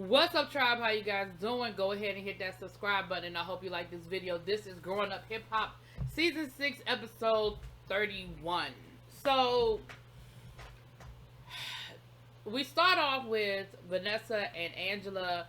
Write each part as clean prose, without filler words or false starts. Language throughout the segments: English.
What's up, tribe? How you guys doing? Go ahead and hit that subscribe button. I hope you like this video. This is Growing Up Hip Hop Season 6, Episode 31. So, we start off with Vanessa and Angela.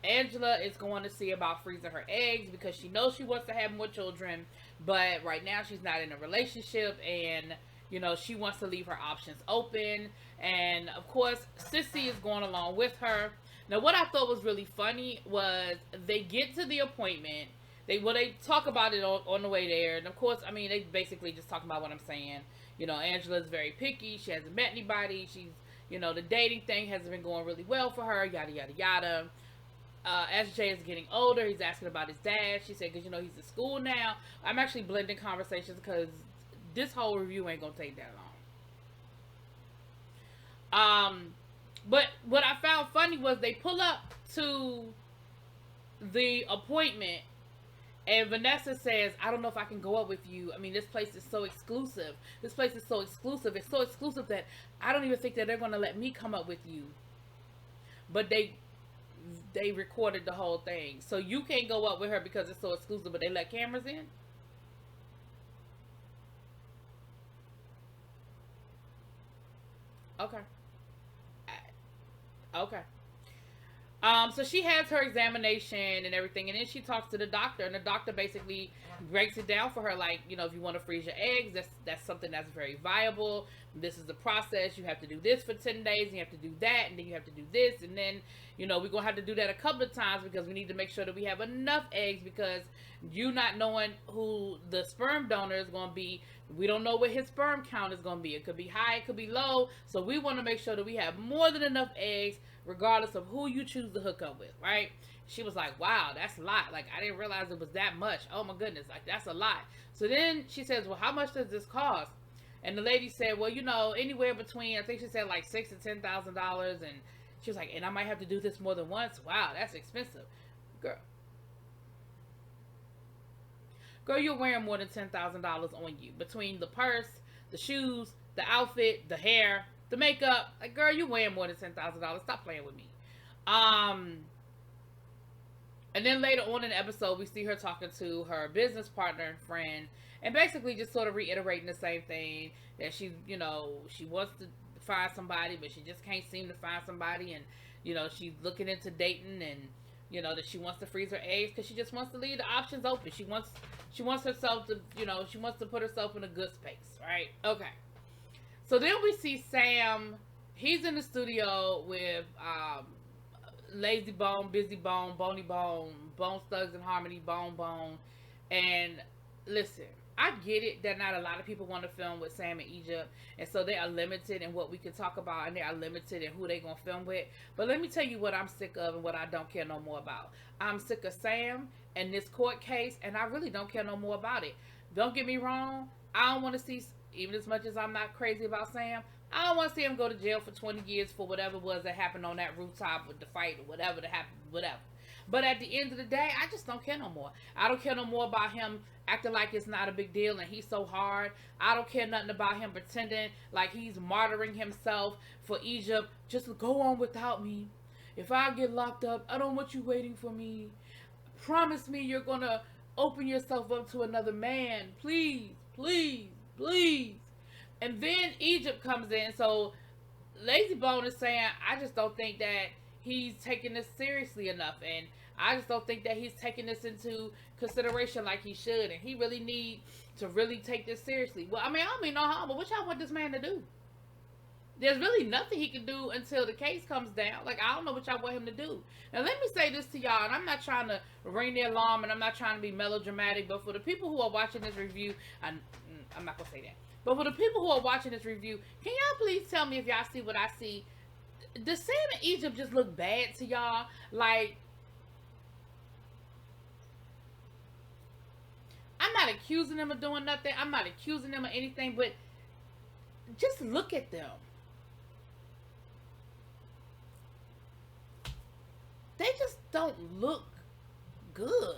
Angela is going to see about freezing her eggs because she knows she wants to have more children, but right now she's not in a relationship, and she wants to leave her options open. And of course, Sissy is going along with her. Now, what I thought was really funny was they get to the appointment. They talk about it on the way there, and of course, I mean, they basically just talk about what I'm saying. Angela's very picky. She hasn't met anybody. She's the dating thing hasn't been going really well for her. Yada yada yada. As Jay is getting older, he's asking about his dad. She said, because he's in school now. I'm actually blending conversations because this whole review ain't gonna take that long. But what I found funny was they pull up to the appointment, and Vanessa says, I don't know if I can go up with you. I mean, this place is so exclusive. This place is so exclusive. It's so exclusive that I don't even think that they're going to let me come up with you. But they recorded the whole thing. So you can't go up with her because it's so exclusive, but they let cameras in? Okay. Okay. So she has her examination and everything, and then she talks to the doctor, and the doctor basically breaks it down for her, like, if you want to freeze your eggs, that's something that's very viable. This is the process. You have to do this for 10 days, and you have to do that, and then you have to do this, and then, we're going to have to do that a couple of times because we need to make sure that we have enough eggs, because you not knowing who the sperm donor is going to be, we don't know what his sperm count is going to be. It could be high, it could be low, so we want to make sure that we have more than enough eggs regardless of who you choose to hook up with, right? She was like, wow, that's a lot. Like, I didn't realize it was that much. Oh my goodness, like, that's a lot. So then she says, well, how much does this cost? And the lady said, well, anywhere between, I think she said like $6,000 to $10,000. And she was like, and I might have to do this more than once. Wow, that's expensive. Girl, you're wearing more than $10,000 on you. Between the purse, the shoes, the outfit, the hair, the makeup. Like, girl, you're wearing more than $10,000. Stop playing with me. And then later on in the episode, we see her talking to her business partner and friend, and basically just sort of reiterating the same thing, that she wants to find somebody, but she just can't seem to find somebody, and she's looking into dating, and that she wants to freeze her eggs because she just wants to leave the options open. She wants herself to she wants to put herself in a good space, right? Okay. So then we see Sam. He's in the studio with Lazy Bone, Busy Bone, Bony Bone, Bone Thugs and Harmony, Bone Bone. And listen, I get it that not a lot of people want to film with Sam and Egypt, and so they are limited in what we can talk about, and they are limited in who they're going to film with. But let me tell you what I'm sick of and what I don't care no more about. I'm sick of Sam and this court case, and I really don't care no more about it. Don't get me wrong. I don't want to see, even as much as I'm not crazy about Sam, I don't want to see him go to jail for 20 years for whatever it was that happened on that rooftop with the fight or whatever that happened, whatever. But at the end of the day, I just don't care no more. I don't care no more about him acting like it's not a big deal and he's so hard. I don't care nothing about him pretending like he's martyring himself for Egypt. Just go on without me. If I get locked up, I don't want you waiting for me. Promise me you're going to open yourself up to another man. Please, please, please. And then Egypt comes in. So Lazy Bone is saying, I just don't think that he's taking this seriously enough, and I just don't think that he's taking this into consideration like he should, and he really need to really take this seriously. Well, I mean, I don't mean no harm, but what y'all want this man to do? There's really nothing he can do until the case comes down. Like, I don't know what y'all want him to do. Now, let me say this to y'all, and I'm not trying to ring the alarm, and I'm not trying to be melodramatic, but for the people who are watching this review, I'm not going to say that. But for the people who are watching this review, can y'all please tell me if y'all see what I see? Does Sam and Egypt just look bad to y'all? Like, I'm not accusing them of doing nothing. I'm not accusing them of anything, but just look at them. They just don't look good.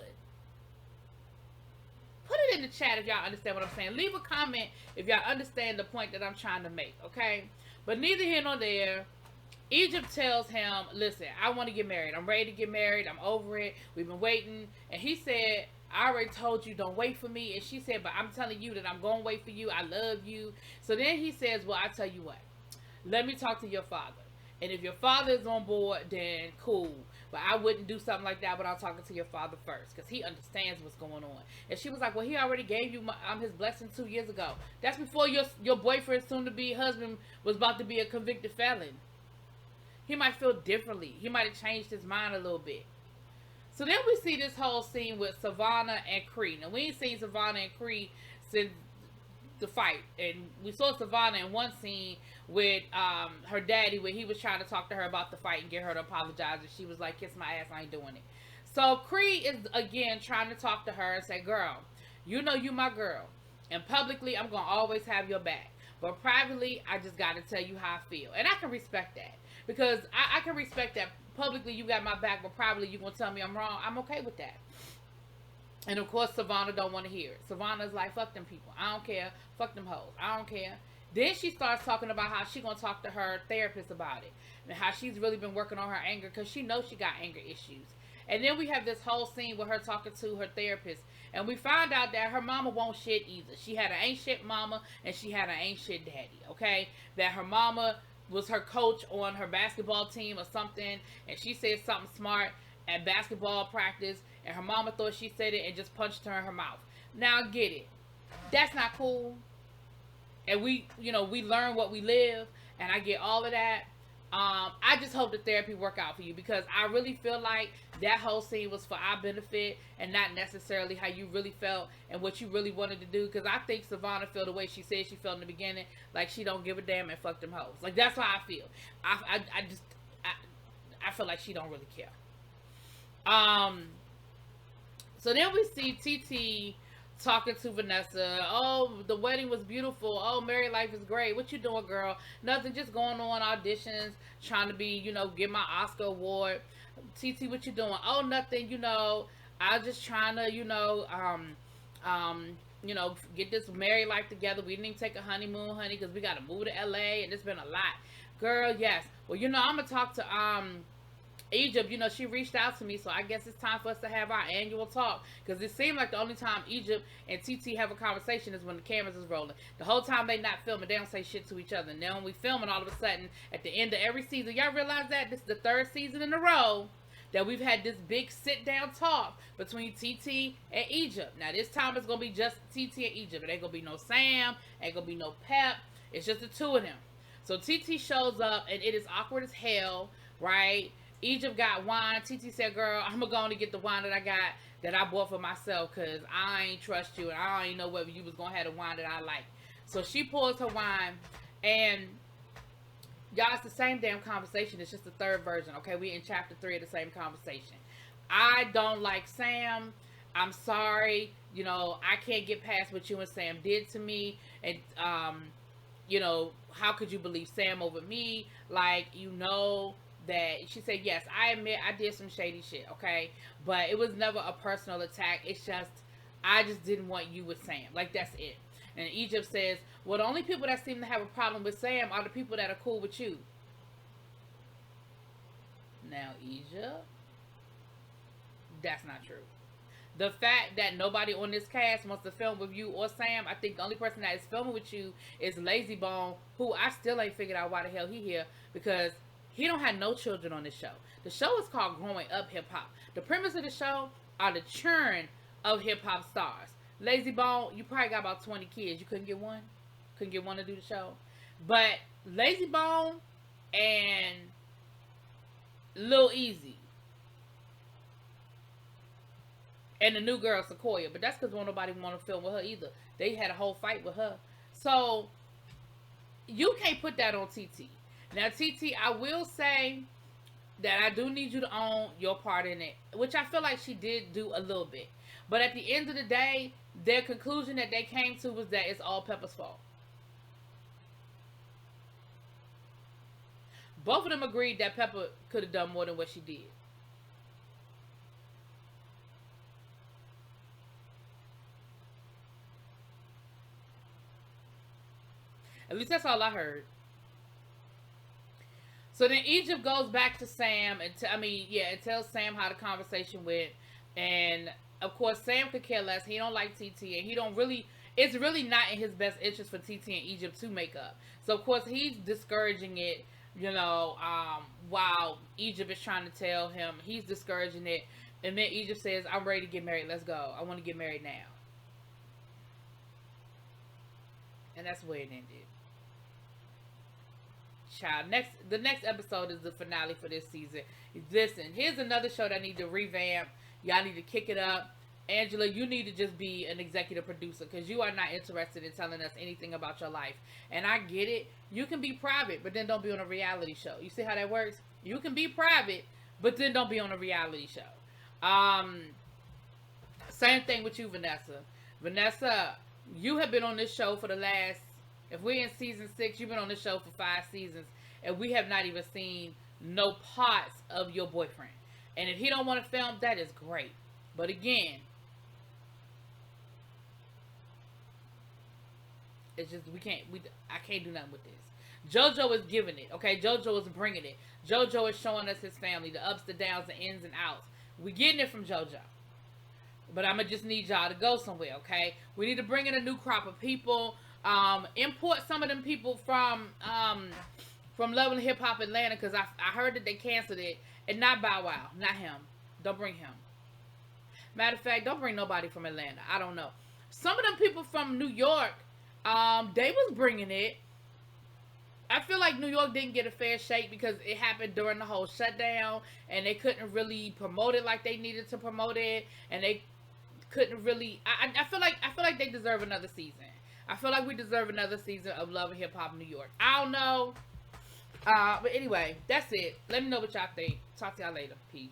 Put it in the chat if y'all understand what I'm saying. Leave a comment if y'all understand the point that I'm trying to make, okay? But neither here nor there. Egypt tells him, listen, I want to get married. I'm ready to get married. I'm over it. We've been waiting. And he said, I already told you, don't wait for me. And she said, but I'm telling you that I'm going to wait for you. I love you. So then he says, well, I tell you what. Let me talk to your father. And if your father is on board, then cool. But I wouldn't do something like that without talking to your father first, because he understands what's going on. And she was like, well, he already gave you his blessing 2 years ago. That's before your boyfriend, soon-to-be husband, was about to be a convicted felon. He might feel differently. He might have changed his mind a little bit. So then we see this whole scene with Savannah and Cree. Now, we ain't seen Savannah and Cree since the fight. And we saw Savannah in one scene with her daddy, where he was trying to talk to her about the fight and get her to apologize. And she was like, kiss my ass, I ain't doing it. So Cree is, again, trying to talk to her and say, girl, you know you my girl. And publicly, I'm going to always have your back. But privately, I just got to tell you how I feel. And I can respect that. Because I can respect that. Publicly, you got my back, but privately, you're going to tell me I'm wrong. I'm okay with that. And, of course, Savannah don't want to hear it. Savannah's like, fuck them people. I don't care. Fuck them hoes. I don't care. Then she starts talking about how she going to talk to her therapist about it. And how she's really been working on her anger because she knows she got anger issues. And then we have this whole scene with her talking to her therapist. And we found out that her mama won't shit either. She had an ain't shit mama and she had an ain't shit daddy. Okay? That her mama was her coach on her basketball team or something, and she said something smart at basketball practice, and her mama thought she said it and just punched her in her mouth. Now, get it. That's not cool. And we learn what we live, and I get all of that. I just hope the therapy work out for you, because I really feel like that whole scene was for our benefit and not necessarily how you really felt and what you really wanted to do. Because I think Savannah felt the way she said she felt in the beginning, like she don't give a damn and fuck them hoes. Like, that's how I feel. I feel like she don't really care. So then we see TT talking to Vanessa. Oh, the wedding was beautiful. Oh, married life is great. What you doing, girl? Nothing, just going on auditions, trying to be, get my Oscar award. TT, what you doing? Oh, nothing, I was just trying to, get this married life together. We didn't even take a honeymoon, honey, because we got to move to LA, and it's been a lot. Girl, yes. Well, I'm going to talk to, Egypt, she reached out to me, so I guess it's time for us to have our annual talk, because it seemed like the only time Egypt and TT have a conversation is when the cameras is rolling. The whole time they not filming, they don't say shit to each other. And then when we filming, all of a sudden, at the end of every season, y'all realize that this is the 3rd season in a row that we've had this big sit-down talk between TT and Egypt. Now, this time it's going to be just TT and Egypt. It ain't going to be no Sam, ain't going to be no Pep. It's just the two of them. So TT shows up, and it is awkward as hell, right? Egypt got wine. TT said, girl, I'm going to get the wine that I bought for myself, because I ain't trust you, and I don't even know whether you was going to have the wine that I like. So she pours her wine, and y'all, it's the same damn conversation. It's just the 3rd version, okay? We in chapter 3 of the same conversation. I don't like Sam. I'm sorry. I can't get past what you and Sam did to me. And, how could you believe Sam over me? Like, that she said, yes, I admit I did some shady shit, okay? But it was never a personal attack. It's just, I just didn't want you with Sam. Like, that's it. And Egypt says, well, the only people that seem to have a problem with Sam are the people that are cool with you. Now, Egypt, that's not true. The fact that nobody on this cast wants to film with you or Sam, I think the only person that is filming with you is Lazy Bone, who I still ain't figured out why the hell he here, because he don't have no children on this show. The show is called Growing Up Hip Hop. The premise of the show are the churn of hip hop stars. Lazy Bone, you probably got about 20 kids. You couldn't get one? Couldn't get one to do the show? But Lazy Bone and Lil Easy and the new girl Sequoia, but that's because nobody want to film with her either. They had a whole fight with her. So you can't put that on TT. Now, TT, I will say that I do need you to own your part in it, which I feel like she did do a little bit. But at the end of the day, their conclusion that they came to was that it's all Pepper's fault. Both of them agreed that Pepper could have done more than what she did. At least that's all I heard. So then Egypt goes back to Sam and it tells Sam how the conversation went, and of course Sam could care less. He don't like TT, and he don't really. It's really not in his best interest for TT and Egypt to make up. So of course he's discouraging it. While Egypt is trying to tell him, he's discouraging it, and then Egypt says, "I'm ready to get married. Let's go. I want to get married now." And that's where it ended. Child, the next episode is the finale for this season. Listen, here's another show that need to revamp. Y'all need to kick it up. Angela, you need to just be an executive producer, because you are not interested in telling us anything about your life. And I get it. You can be private, but then don't be on a reality show. You see how that works? You can be private, but then don't be on a reality show. Same thing with you, Vanessa. Vanessa, you have been on this show for the last, if we're in season 6, you've been on this show for 5 seasons, and we have not even seen no parts of your boyfriend. And if he don't want to film, that is great. But again, it's just, I can't do nothing with this. JoJo is giving it, okay? JoJo is bringing it. JoJo is showing us his family, the ups, the downs, the ins and outs. We getting it from JoJo. But I'm going to just need y'all to go somewhere, okay? We need to bring in a new crop of people. Import some of them people from Love and Hip Hop Atlanta, because I heard that they canceled it. And not Bow Wow. Not him. Don't bring him. Matter of fact, don't bring nobody from Atlanta. I don't know. Some of them people from New York, they was bringing it. I feel like New York didn't get a fair shake because it happened during the whole shutdown, and they couldn't really promote it like they needed to promote it, and they couldn't really. I feel like they deserve another season. I feel like we deserve another season of Love and Hip Hop New York. I don't know, but anyway, that's it. Let me know what y'all think. Talk to y'all later. Peace.